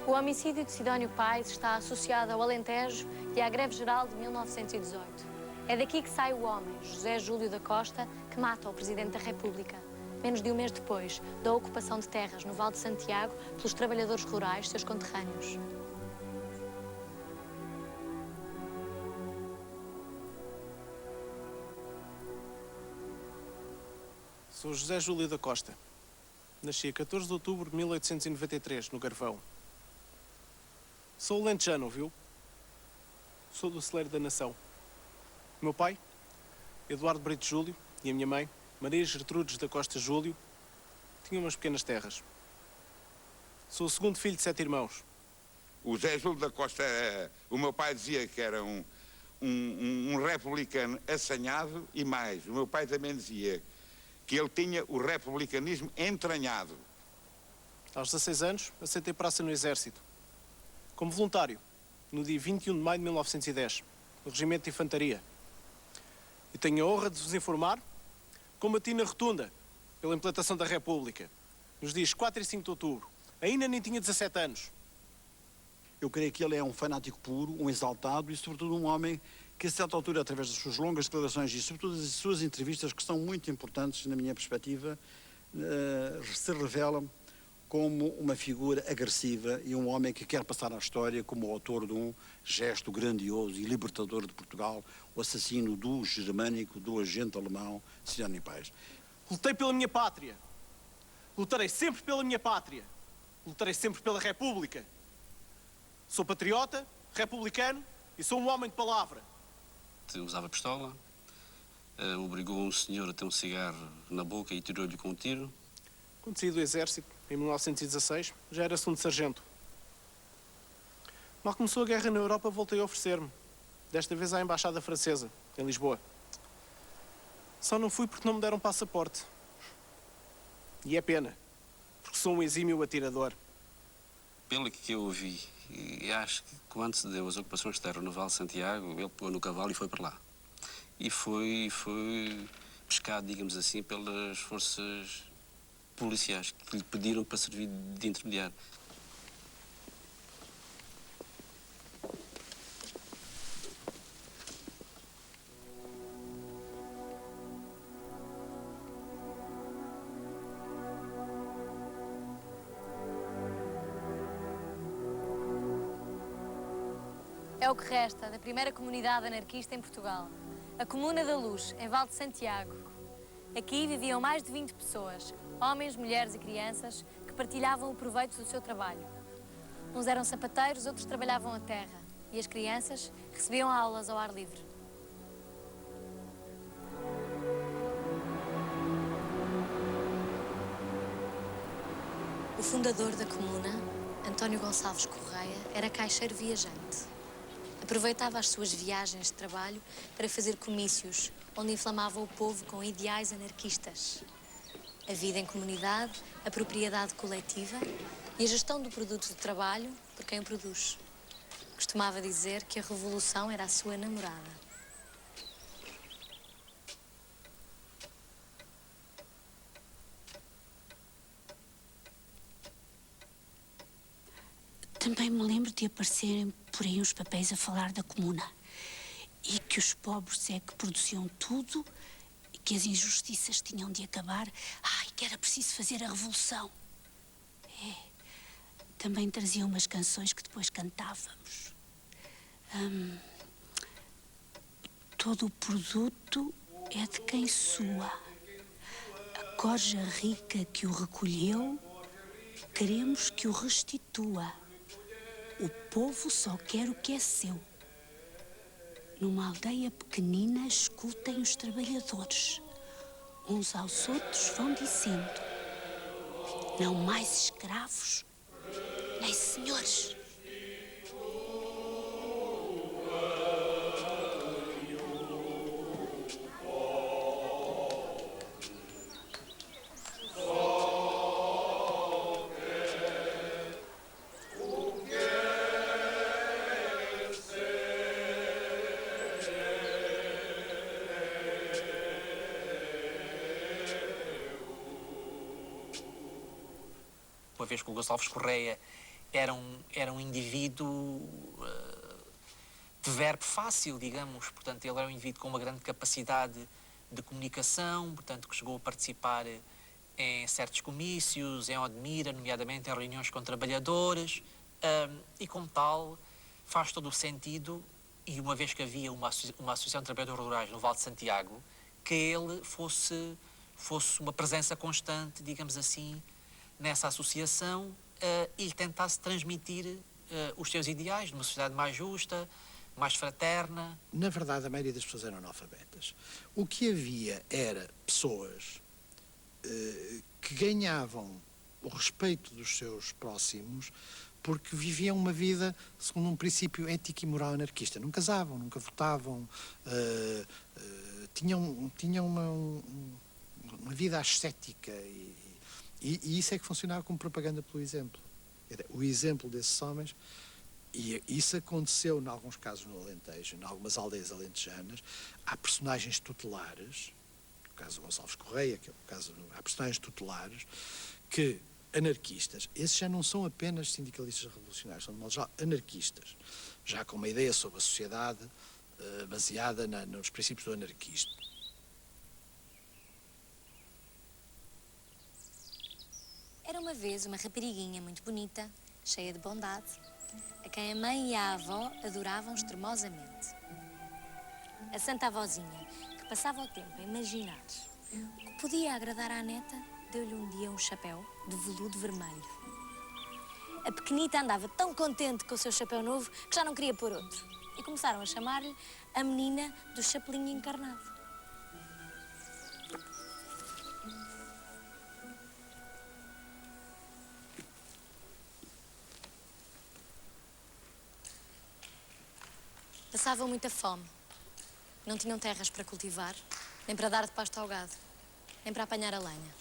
O homicídio de Sidónio Pais está associado ao Alentejo e à greve geral de 1918. É daqui que sai o homem, José Júlio da Costa, que mata o Presidente da República, menos de um mês depois da ocupação de terras no Val de Santiago pelos trabalhadores rurais, seus conterrâneos. Sou José Júlio da Costa. Nasci a 14 de outubro de 1893, no Garvão. Sou alentejano, viu? Sou do celeiro da nação. O meu pai, Eduardo Brito Júlio, e a minha mãe, Maria Gertrudes da Costa Júlio, tinham umas pequenas terras. Sou o segundo filho de 7 irmãos. O José Júlio da Costa, o meu pai dizia que era um republicano assanhado e mais. O meu pai também dizia que ele tinha o republicanismo entranhado. Aos 16 anos, aceitei praça no Exército. Como voluntário, no dia 21 de maio de 1910, no Regimento de Infantaria. E tenho a honra de vos informar que combati na Rotunda, pela implantação da República, nos dias 4 e 5 de outubro. Ainda nem tinha 17 anos. Eu creio que ele é um fanático puro, um exaltado e, sobretudo, um homem que, a certa altura, através das suas longas declarações e, sobretudo, das suas entrevistas, que são muito importantes, na minha perspectiva, se revela como uma figura agressiva e um homem que quer passar à história como o autor de um gesto grandioso e libertador de Portugal, o assassino do germânico, do agente alemão, Sidónio Pais. Lutei pela minha pátria. Lutarei sempre pela minha pátria. Lutarei sempre pela República. Sou patriota, republicano e sou um homem de palavra. Usava pistola, obrigou um senhor a ter um cigarro na boca e tirou-lhe com um tiro. Quando saí do Exército, em 1916, já era segundo sargento. Mal começou a guerra na Europa, voltei a oferecer-me. Desta vez à Embaixada Francesa, em Lisboa. Só não fui porque não me deram passaporte. E é pena, porque sou um exímio atirador. Pelo que eu ouvi, e acho que quando se deu as ocupações de terra no Val de Santiago, ele pegou no cavalo e foi para lá. E foi pescado, digamos assim, pelas forças policiais que lhe pediram para servir de intermediário. É o que resta da primeira comunidade anarquista em Portugal, a Comuna da Luz, em Val de Santiago. Aqui viviam mais de 20 pessoas, homens, mulheres e crianças, que partilhavam o proveito do seu trabalho. Uns eram sapateiros, outros trabalhavam a terra, e as crianças recebiam aulas ao ar livre. O fundador da Comuna, António Gonçalves Correia, era caixeiro viajante. Aproveitava as suas viagens de trabalho para fazer comícios, onde inflamava o povo com ideais anarquistas. A vida em comunidade, a propriedade coletiva e a gestão do produto de trabalho por quem o produz. Costumava dizer que a revolução era a sua namorada. Também me lembro de aparecerem por aí uns papéis a falar da comuna e que os pobres é que produziam tudo e que as injustiças tinham de acabar. Ai, que era preciso fazer a revolução. É. Também traziam umas canções que depois cantávamos. Todo o produto é de quem sua. A corja rica que o recolheu, queremos que o restitua. O povo só quer o que é seu. Numa aldeia pequenina, escutem os trabalhadores. Uns aos outros vão dizendo: não mais escravos, nem senhores. Uma vez que o Gonçalves Correia era um indivíduo de verbo fácil, digamos. Portanto, ele era um indivíduo com uma grande capacidade de comunicação, portanto, que chegou a participar em certos comícios, em Odmira, nomeadamente em reuniões com trabalhadores, e como tal faz todo o sentido, e uma vez que havia uma associação de trabalhadores rurais no Vale de Santiago, que ele fosse uma presença constante, digamos assim, nessa associação, e tentasse transmitir os seus ideais de uma sociedade mais justa, mais fraterna. Na verdade, a maioria das pessoas eram analfabetas. O que havia era pessoas que ganhavam o respeito dos seus próximos porque viviam uma vida segundo um princípio ético e moral anarquista. Não casavam, nunca votavam, tinham uma vida ascética e isso é que funcionava como propaganda pelo exemplo. O exemplo desses homens, e isso aconteceu em alguns casos no Alentejo, em algumas aldeias alentejanas. Há personagens tutelares, no caso do Gonçalves Correia, que é o caso, há personagens tutelares que, anarquistas, esses já não são apenas sindicalistas revolucionários, são de modo geral anarquistas, já com uma ideia sobre a sociedade baseada nos princípios do anarquismo. Era uma vez uma rapariguinha muito bonita, cheia de bondade, a quem a mãe e a avó adoravam extremosamente. A santa avózinha, que passava o tempo a imaginar o que podia agradar à neta, deu-lhe um dia um chapéu de veludo vermelho. A pequenita andava tão contente com o seu chapéu novo que já não queria pôr outro. E começaram a chamar-lhe a menina do chapelinho encarnado. Passavam muita fome. Não tinham terras para cultivar, nem para dar de pasto ao gado, nem para apanhar a lenha.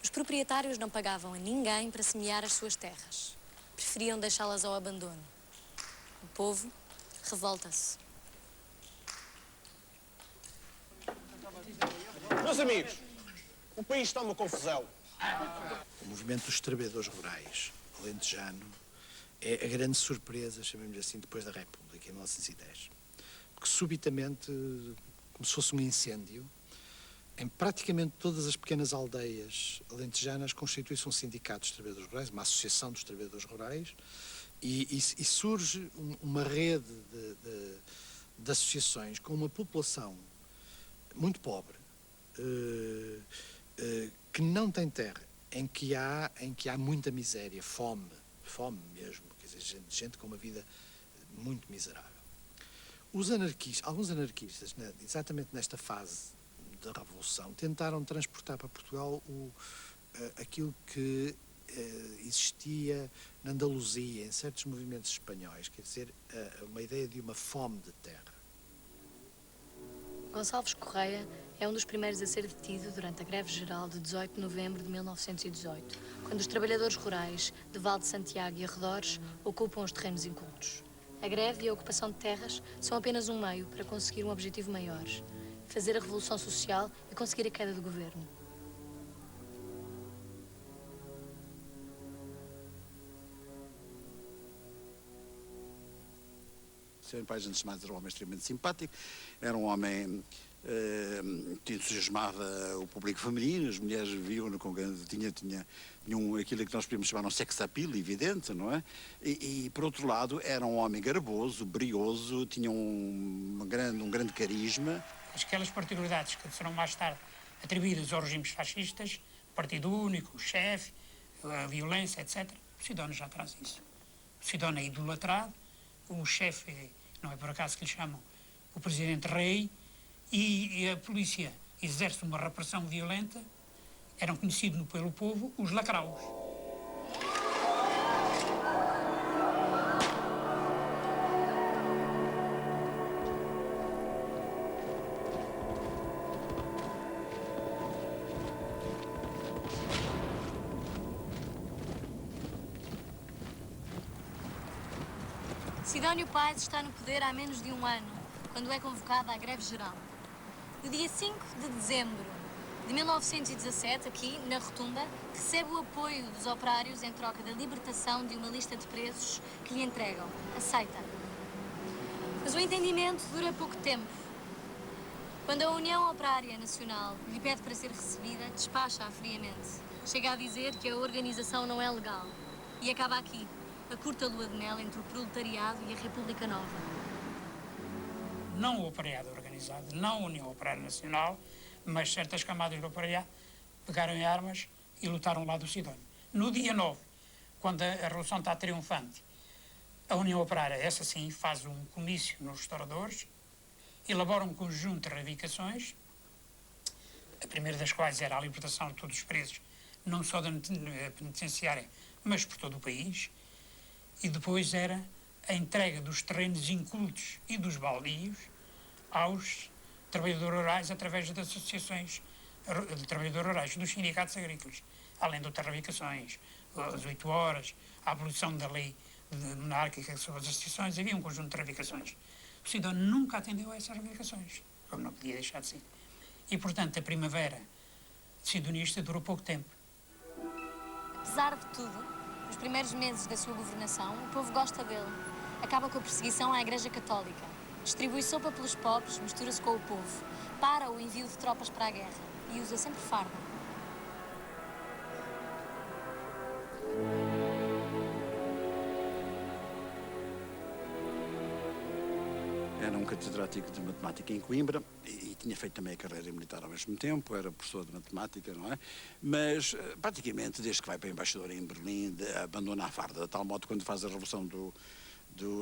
Os proprietários não pagavam a ninguém para semear as suas terras. Preferiam deixá-las ao abandono. O povo revolta-se. Meus amigos, o país está uma confusão. O movimento dos trabalhadores rurais alentejano é a grande surpresa, chamemos assim, depois da República, em 1910. Porque subitamente, como se fosse um incêndio, em praticamente todas as pequenas aldeias alentejanas constitui-se um sindicato dos trabalhadores rurais, uma associação dos trabalhadores rurais, e surge uma rede de associações com uma população muito pobre, que não tem terra, em que há muita miséria, fome mesmo, quer dizer, gente com uma vida muito miserável. Alguns anarquistas, exatamente nesta fase da Revolução, tentaram transportar para Portugal aquilo que existia na Andaluzia, em certos movimentos espanhóis, quer dizer, uma ideia de uma fome de terra. Gonçalves Correia é um dos primeiros a ser detido durante a greve geral de 18 de novembro de 1918, quando os trabalhadores rurais de Vale de Santiago e arredores ocupam os terrenos incultos. A greve e a ocupação de terras são apenas um meio para conseguir um objetivo maior: fazer a revolução social e conseguir a queda do governo. Sr. Paes, antes de mais, era um homem extremamente simpático, era um homem que entusiasmava o público feminino, as mulheres viam-no com tinha aquilo que nós podemos chamar um sex appeal evidente, não é? E, por outro lado, era um homem garboso, brioso, tinha um grande carisma. Aquelas particularidades que serão mais tarde atribuídas aos regimes fascistas, partido único, o chefe, a violência, etc. O Sidónio já traz isso. O Sidónio é idolatrado, o chefe, não é por acaso que lhe chamam o presidente rei, e a polícia exerce uma repressão violenta. Eram conhecidos pelo povo os lacraus. Sidónio Paes está no poder há menos de um ano, quando é convocada a greve geral. No dia 5 de dezembro De 1917, aqui, na Rotunda, recebe o apoio dos operários em troca da libertação de uma lista de presos que lhe entregam. Aceita. Mas o entendimento dura pouco tempo. Quando a União Operária Nacional lhe pede para ser recebida, despacha-a friamente. Chega a dizer que a organização não é legal. E acaba aqui, a curta lua de mel entre o proletariado e a República Nova. Não o operariado organizado, não a União Operária Nacional, mas certas camadas do operariado pegaram em armas e lutaram lá do Sidónio. No dia 9, quando a Revolução está triunfante, a União Operária, essa sim, faz um comício nos restauradores, elabora um conjunto de reivindicações, a primeira das quais era a libertação de todos os presos, não só da penitenciária, mas por todo o país, e depois era a entrega dos terrenos incultos e dos baldios aos trabalhadores rurais através das associações de trabalhadores rurais, dos sindicatos agrícolas, além de outras reivindicações, as 8 horas, a abolição da lei monárquica sobre as associações, havia um conjunto de reivindicações. O Sidónio nunca atendeu a essas reivindicações, como não podia deixar de ser. E, portanto, a primavera sidonista durou pouco tempo. Apesar de tudo, nos primeiros meses da sua governação, o povo gosta dele. Acaba com a perseguição à Igreja Católica. Distribui sopa pelos pobres, mistura-se com o povo. Para o envio de tropas para a guerra e usa sempre farda. Era um catedrático de matemática em Coimbra e tinha feito também a carreira militar ao mesmo tempo, era professor de matemática, não é? Mas, praticamente, desde que vai para embaixador em Berlim, abandona a farda, de tal modo que quando faz a Revolução do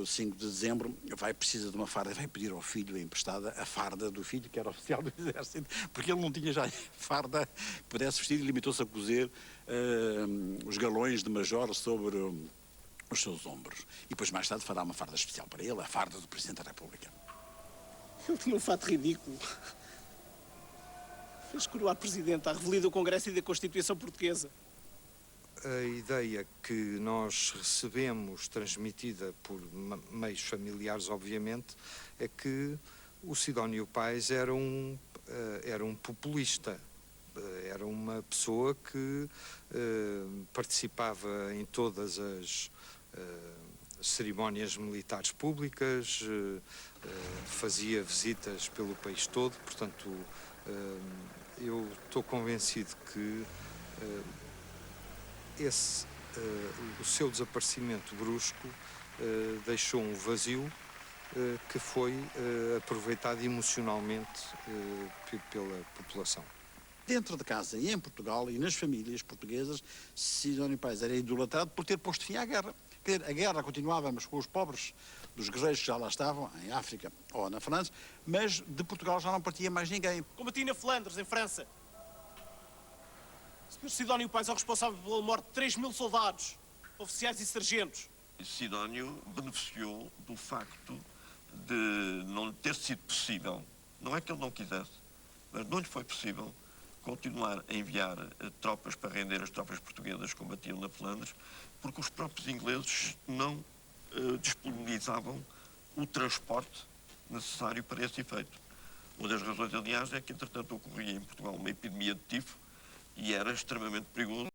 5 de dezembro, precisa de uma farda e vai pedir ao filho emprestada a farda do filho, que era oficial do exército, porque ele não tinha já farda que pudesse vestir e limitou-se a cozer os galões de major sobre os seus ombros. E depois, mais tarde, fará uma farda especial para ele, a farda do Presidente da República. Ele tinha um fato ridículo. Fez coroar presidente à revelia do Congresso e da Constituição Portuguesa. A ideia que nós recebemos, transmitida por meios familiares, obviamente, é que o Sidónio Pais era um populista. Era uma pessoa que participava em todas as cerimónias militares públicas, fazia visitas pelo país todo, portanto, eu estou convencido que o seu desaparecimento brusco deixou um vazio que foi aproveitado emocionalmente pela população. Dentro de casa e em Portugal e nas famílias portuguesas, Sidónio Pais era idolatrado por ter posto fim à guerra. Quer dizer, a guerra continuava, mas com os pobres dos guerreiros que já lá estavam, em África ou na França, mas de Portugal já não partia mais ninguém. Combati na Flandres, em França. O Sr. Sidónio Pais é o responsável pela morte de 3.000 soldados, oficiais e sargentos. Sidónio beneficiou do facto de não ter sido possível, não é que ele não quisesse, mas não lhe foi possível continuar a enviar tropas para render as tropas portuguesas que combatiam na Flandres, porque os próprios ingleses não disponibilizavam o transporte necessário para esse efeito. Uma das razões, aliás, é que, entretanto, ocorria em Portugal uma epidemia de tifo e era extremamente perigoso.